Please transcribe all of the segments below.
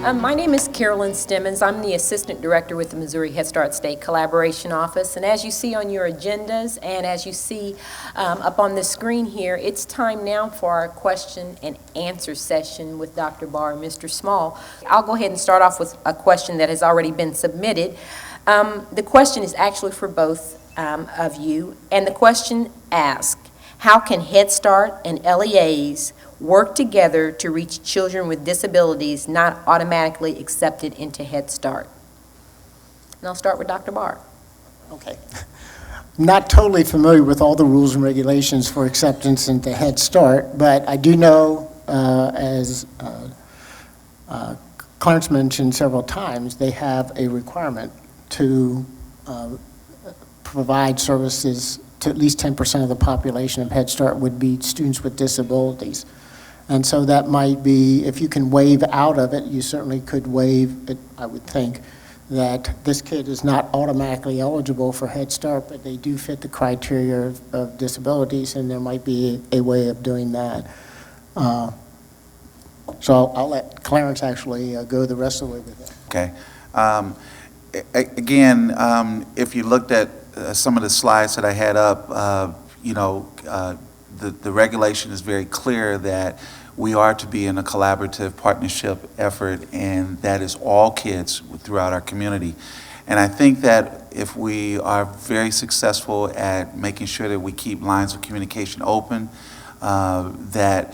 My name is Carolyn Stemmons. I'm the Assistant Director with the Missouri Head Start State Collaboration Office. And as you see on your agendas and as you see up on the screen here, it's time now for our question and answer session with Dr. Barr and Mr. Small. I'll go ahead and start off with a question that has already been submitted. The question is actually for both of you, and the question asks, how can Head Start and LEAs work together to reach children with disabilities not automatically accepted into Head Start? And I'll start with Dr. Barr. Okay. I'm not totally familiar with all the rules and regulations for acceptance into Head Start, but I do know, as Clarence mentioned several times, they have a requirement to provide services to at least 10% of the population of Head Start would be students with disabilities. And so that might be, if you can waive out of it, you certainly could waive it, I would think, that this kid is not automatically eligible for Head Start, but they do fit the criteria of disabilities, and there might be a way of doing that. So I'll let Clarence actually go the rest of the way with it. Okay. Again, if you looked at some of the slides that I had up, the regulation is very clear that we are to be in a collaborative partnership effort, and that is all kids throughout our community. And I think that if we are very successful at making sure that we keep lines of communication open, that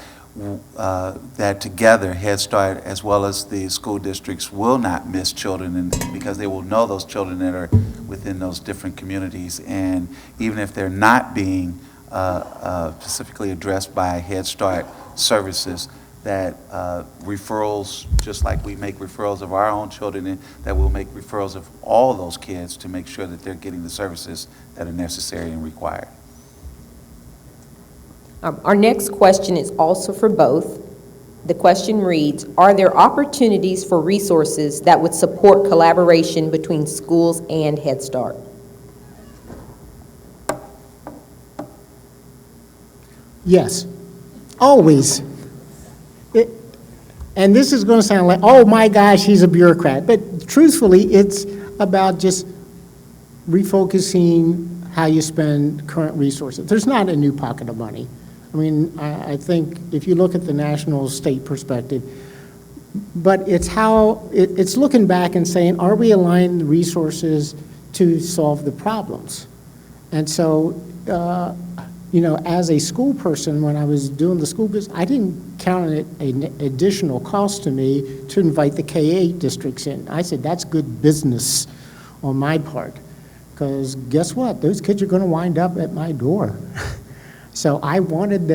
together Head Start as well as the school districts will not miss children, because they will know those children that are within those different communities. And even if they're not being specifically addressed by Head Start services, that referrals, just like we make referrals of our own children, that we'll make referrals of all those kids to make sure that they're getting the services that are necessary and required. Our next question is also for both. The question reads, are there opportunities for resources that would support collaboration between schools and Head Start? Yes, always. And this is going to sound like, oh my gosh, he's a bureaucrat. But truthfully, it's about just refocusing how you spend current resources. There's not a new pocket of money. I mean, I think if you look at the national state perspective, but it's how, it's looking back and saying, are we aligning the resources to solve the problems? And so, as a school person, when I was doing the school business, I didn't count it an additional cost to me to invite the K-8 districts in. I said, that's good business on my part, because guess what? Those kids are going to wind up at my door. So I wanted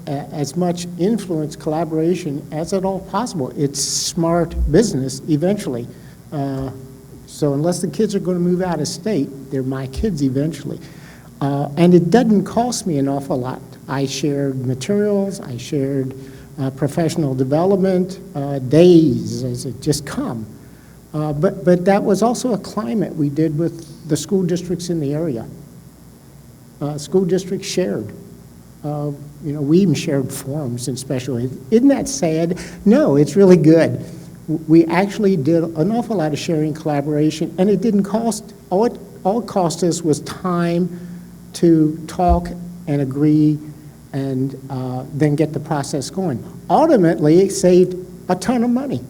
as much influence, collaboration as at all possible. It's smart business eventually. So unless the kids are going to move out of state, they're my kids eventually. And it doesn't cost me an awful lot. I shared materials, I shared professional development, days as it just come. But that was also a climate we did with the school districts in the area. School districts shared. We even shared forms and special ed. Isn't that sad? No, it's really good. We actually did an awful lot of sharing, collaboration, and it didn't cost, all it cost us was time to talk and agree and then get the process going. Ultimately, it saved a ton of money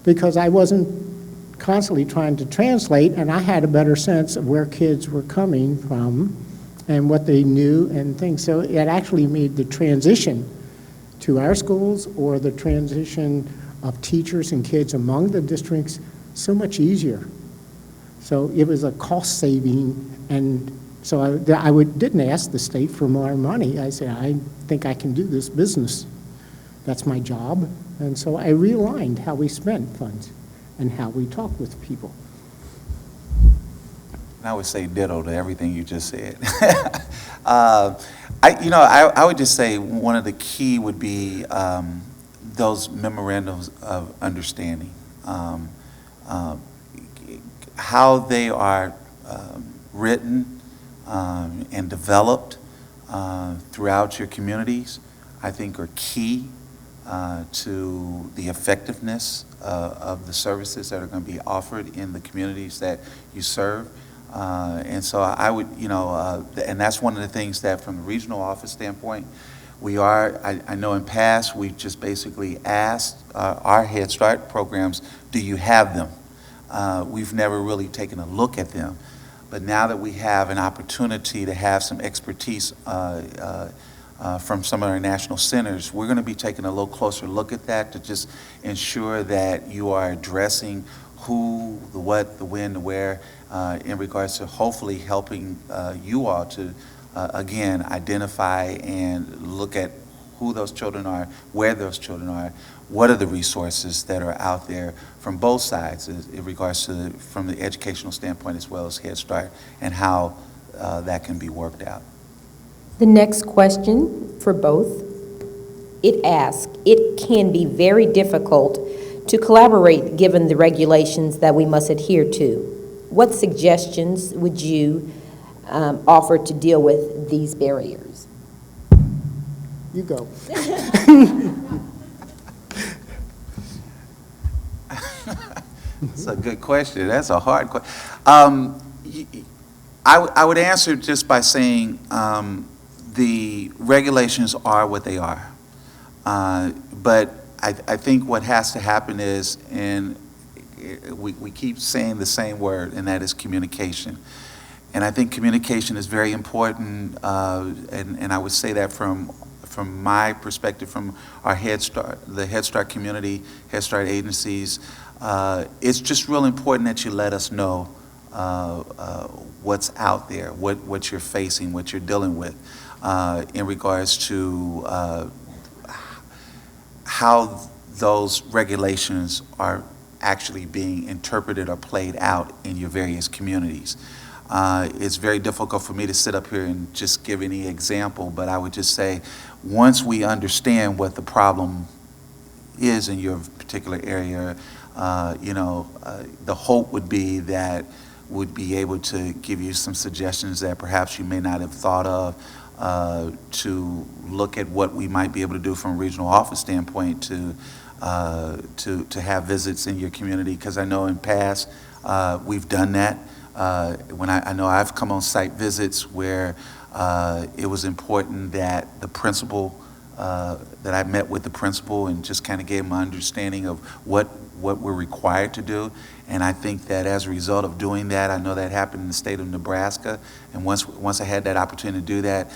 because I wasn't constantly trying to translate, and I had a better sense of where kids were coming from and what they knew and things. So it actually made the transition to our schools or the transition of teachers and kids among the districts so much easier. So it was a cost saving, and so I didn't ask the state for more money. I said, I think I can do this business. That's my job. And so I realigned how we spent funds and how we talk with people. I would say ditto to everything you just said. I would just say one of the key would be those memorandums of understanding, how they are written and developed throughout your communities, I think are key to the effectiveness of the services that are going to be offered in the communities that you serve. And so I would, and that's one of the things that from the regional office standpoint, I know in past, we've just basically asked our Head Start programs, do you have them? We've never really taken a look at them. But now that we have an opportunity to have some expertise from some of our national centers, we're going to be taking a little closer look at that to just ensure that you are addressing who, the what, the when, the where, in regards to hopefully helping you all to, again, identify and look at who those children are, where those children are, what are the resources that are out there from both sides in regards to from the educational standpoint as well as Head Start, and how that can be worked out. The next question for both, it asks, it can be very difficult to collaborate given the regulations that we must adhere to. What suggestions would you offer to deal with these barriers? You go. That's a good question. That's a hard question. I would answer just by saying the regulations are what they are. But I think what has to happen is, and we keep saying the same word, and that is communication. And I think communication is very important, and I would say that from my perspective, from our Head Start, the Head Start community, Head Start agencies, it's just real important that you let us know what's out there, what you're facing, what you're dealing with, in regards to how those regulations are actually being interpreted or played out in your various communities. It's very difficult for me to sit up here and just give any example, but I would just say, once we understand what the problem is in your particular area, the hope would be that we'd be able to give you some suggestions that perhaps you may not have thought of, to look at what we might be able to do from a regional office standpoint to have visits in your community, because I know in past we've done that. When I know I've come on site visits where it was important that the principal, that I met with the principal and just kind of gave him an understanding of what we're required to do. And I think that as a result of doing that, I know that happened in the state of Nebraska, and once I had that opportunity to do that,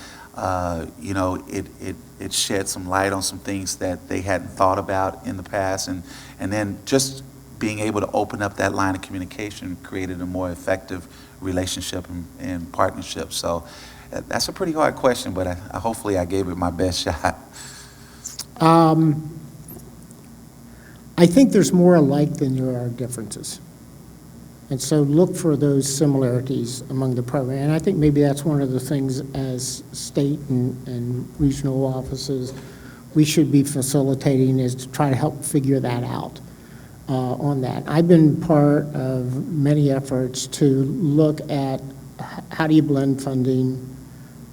it shed some light on some things that they hadn't thought about in the past, and then just being able to open up that line of communication created a more effective relationship and partnership. So that's a pretty hard question, but hopefully I gave it my best shot. I think there's more alike than there are differences. And so look for those similarities among the program. And I think maybe that's one of the things as state and regional offices we should be facilitating, is to try to help figure that out on that. I've been part of many efforts to look at how do you blend funding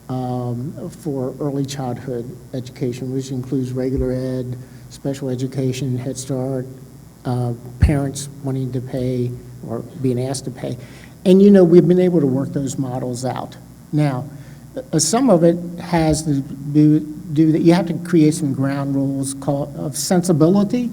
for early childhood education, which includes regular ed, special education, Head Start, parents wanting to pay or being asked to pay. And we've been able to work those models out. Now, some of it has to do that you have to create some ground rules of sensibility.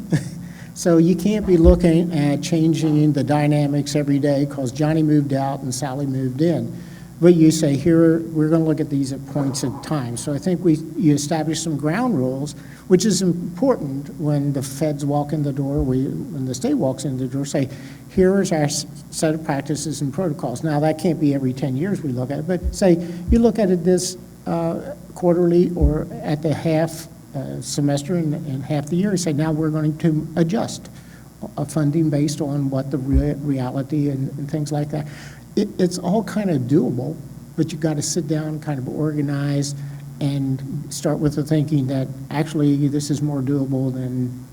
So you can't be looking at changing the dynamics every day because Johnny moved out and Sally moved in. But you say, here, we're going to look at these at points in time. So I think you establish some ground rules, which is important when the feds walk in the door, when the state walks in the door, say, here is our set of practices and protocols. Now, that can't be every 10 years we look at it, but say you look at it this quarterly or at the half semester and half the year, and say, now we're going to adjust funding based on what the reality and things like that. It's all kind of doable, but you've got to sit down, kind of organize, and start with the thinking that actually this is more doable than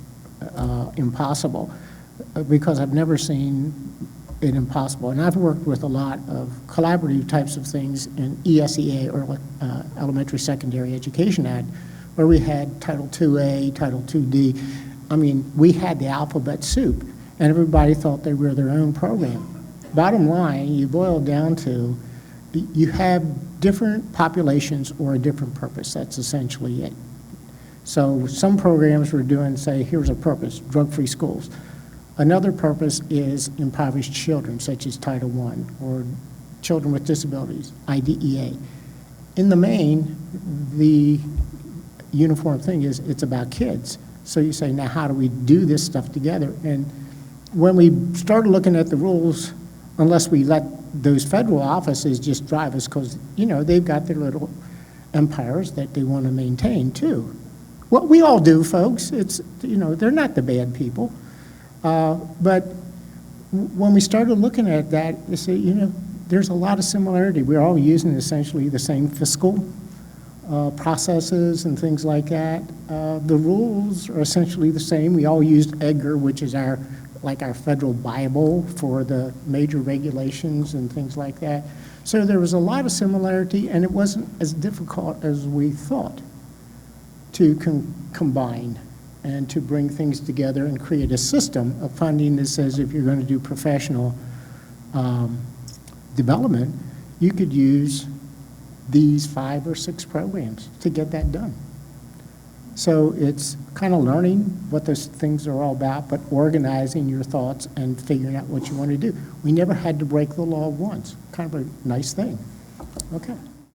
impossible, because I've never seen it impossible. And I've worked with a lot of collaborative types of things in ESEA, or Elementary Secondary Education Act, where we had Title IIA, Title IID. I mean, we had the alphabet soup, and everybody thought they were their own program. Bottom line, you boil down to, you have different populations or a different purpose. That's essentially it. So some programs were doing, say, here's a purpose, drug-free schools. Another purpose is impoverished children, such as Title I, or children with disabilities, IDEA. In the main, the uniform thing is it's about kids. So you say, now how do we do this stuff together? And when we started looking at the rules, unless we let those federal offices just drive us, because, you know, they've got their little empires that they want to maintain too. Well, we all do, folks. It's, you know, they're not the bad people. But when we started looking at that, you say, you know, there's a lot of similarity. We're all using essentially the same fiscal processes and things like that. The rules are essentially the same. We all used EDGAR, which is our federal Bible for the major regulations and things like that. So there was a lot of similarity, and it wasn't as difficult as we thought to combine and to bring things together and create a system of funding that says if you're going to do professional development, you could use these 5 or 6 programs to get that done. So it's kind of learning what those things are all about, but organizing your thoughts and figuring out what you want to do. We never had to break the law once. Kind of a nice thing. Okay.